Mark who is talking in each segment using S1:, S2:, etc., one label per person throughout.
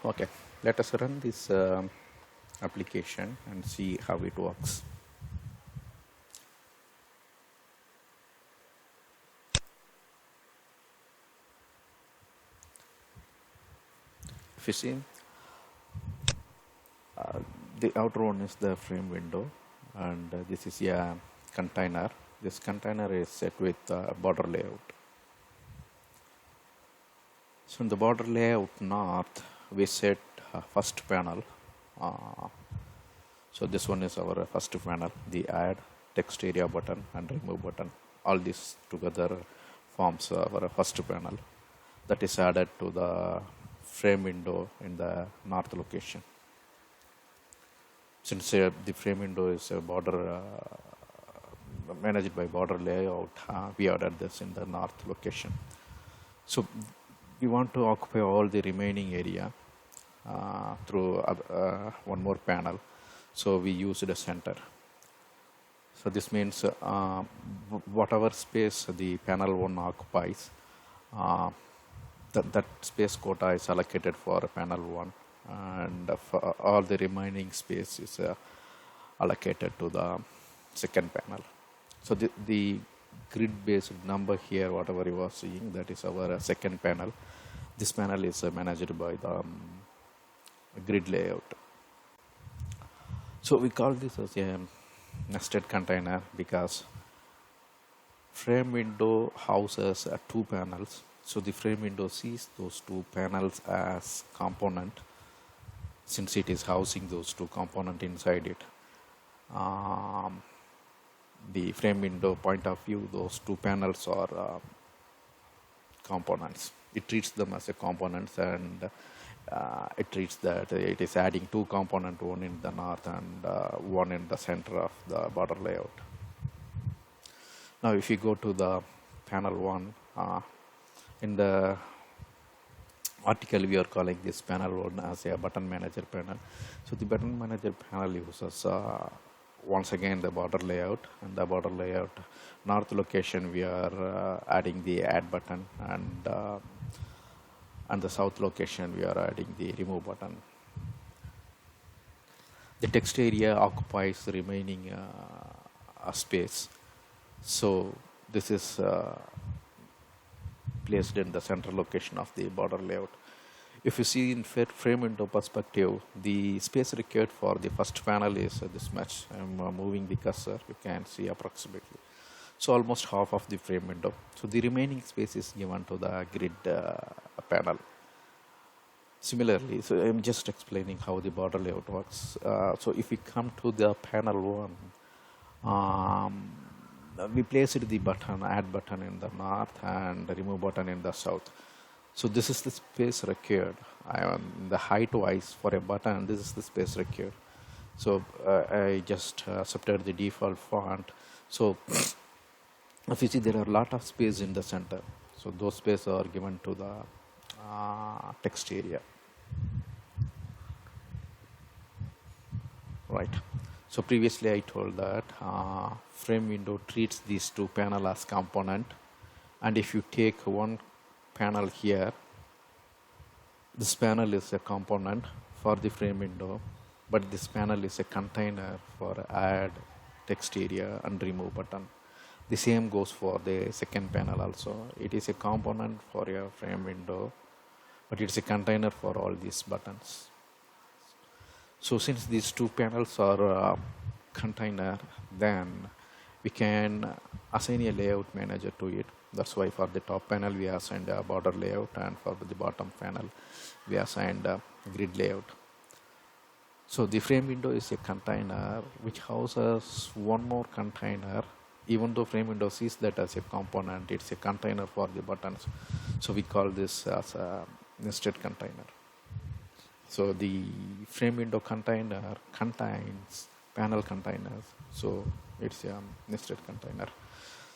S1: Okay, let us run this application and see how it works. If you see, the outer one is the frame window, and this is a container. This container is set with border layout. So in the border layout north, we set first panel. So this one is our first panel, the add text area button and remove button. All this together forms our first panel that is added to the frame window in the north location. Since the frame window is a border managed by border layout, we added this in the north location. So we want to occupy all the remaining area through one more panel. So we use the center. So this means whatever space the panel 1 occupies, that space quota is allocated for panel 1, and for all the remaining space is allocated to the second panel. So the grid based number here, whatever you are seeing, that is our second panel. This panel is managed by the grid layout. So we call this as a nested container because frame window houses 2 panels. So the frame window sees those 2 panels as component, since it is housing those 2 components inside it. The frame window point of view, those 2 panels are components. It treats them as a components, and it treats that it is adding 2 components, one in the north and one in the center of the border layout. Now if you go to the panel 1, in the article we are calling this panel 1 as a button manager panel. So the button manager panel uses once again the border layout, and the border layout north location we are adding the add button, and the south location we are adding the remove button. The text area occupies the remaining space, so this is placed in the central location of the border layout. If you see in frame window perspective, the space required for the first panel is this much. I'm moving the cursor, you can see approximately. So almost half of the frame window. So the remaining space is given to the grid panel. Similarly, so I'm just explaining how the border layout works. So if we come to the panel 1, we placed the button, add button in the north and the remove button in the south. So this is the space required. The height wise for a button, this is the space required. So I just accepted the default font. So if you see, there are a lot of space in the center. So those space are given to the text area. Right. So previously I told that frame window treats these 2 panels as component, and if you take one panel here, this panel is a component for the frame window, but this panel is a container for add text area and remove button. The same goes for the second panel also. It is a component for your frame window, but it's a container for all these buttons. So since these 2 panels are container, then we can assign a layout manager to it. That's why for the top panel we assigned a border layout, and for the bottom panel we assigned a grid layout. So the frame window is a container which houses one more container. Even though frame window sees that as a component, it's a container for the buttons. So we call this as a nested container. So the frame window container contains panel containers, so it's a nested container.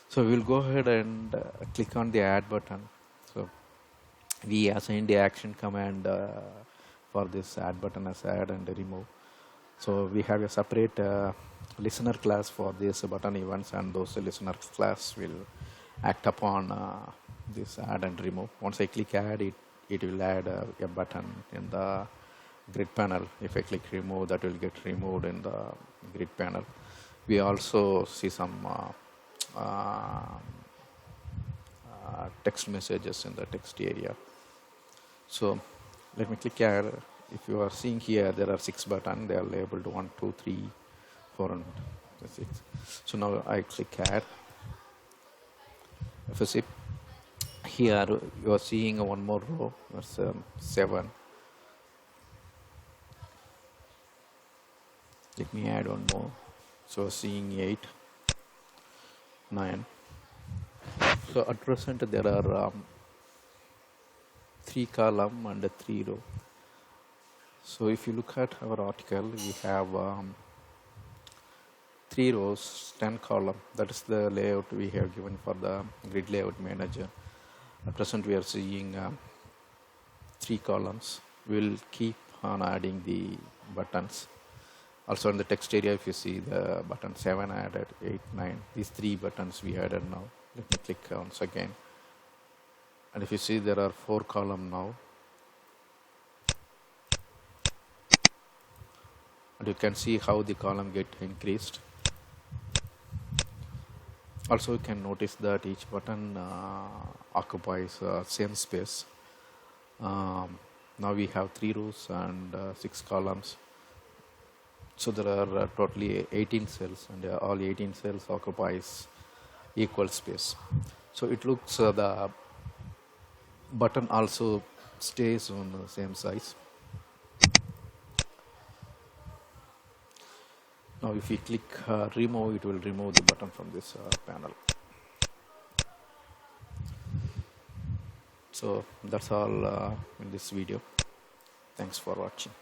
S1: So we'll go ahead and click on the add button. So we assign the action command for this add button as add and remove. So we have a separate listener class for this button events, and those listener class will act upon this add and remove. Once I click add, it it will add a button in the grid panel. If I click remove, that will get removed in the grid panel. We also see some text messages in the text area. So let me click add. If you are seeing here, there are 6 buttons. They are labeled 1, 2, 3, 4, and 6. So now I click add. If you see here, you are seeing one more row. That's 7. Let me add one more. So seeing 8, 9. So at present there are 3 column and 3 row. So if you look at our article, we have 3 rows, 10 column. That is the layout we have given for the grid layout manager. At present we are seeing 3 columns. We will keep on adding the buttons. Also in the text area, if you see the button 7 added, 8, 9, these 3 buttons we added now. Let me click once again. And if you see, there are 4 columns now. And you can see how the column get increased. Also you can notice that each button occupies same space. Now we have 3 rows and 6 columns. So there are totally 18 cells, and all 18 cells occupies equal space. So it looks the button also stays on the same size. Now if we click remove, it will remove the button from this panel. So that's all in this video. Thanks for watching.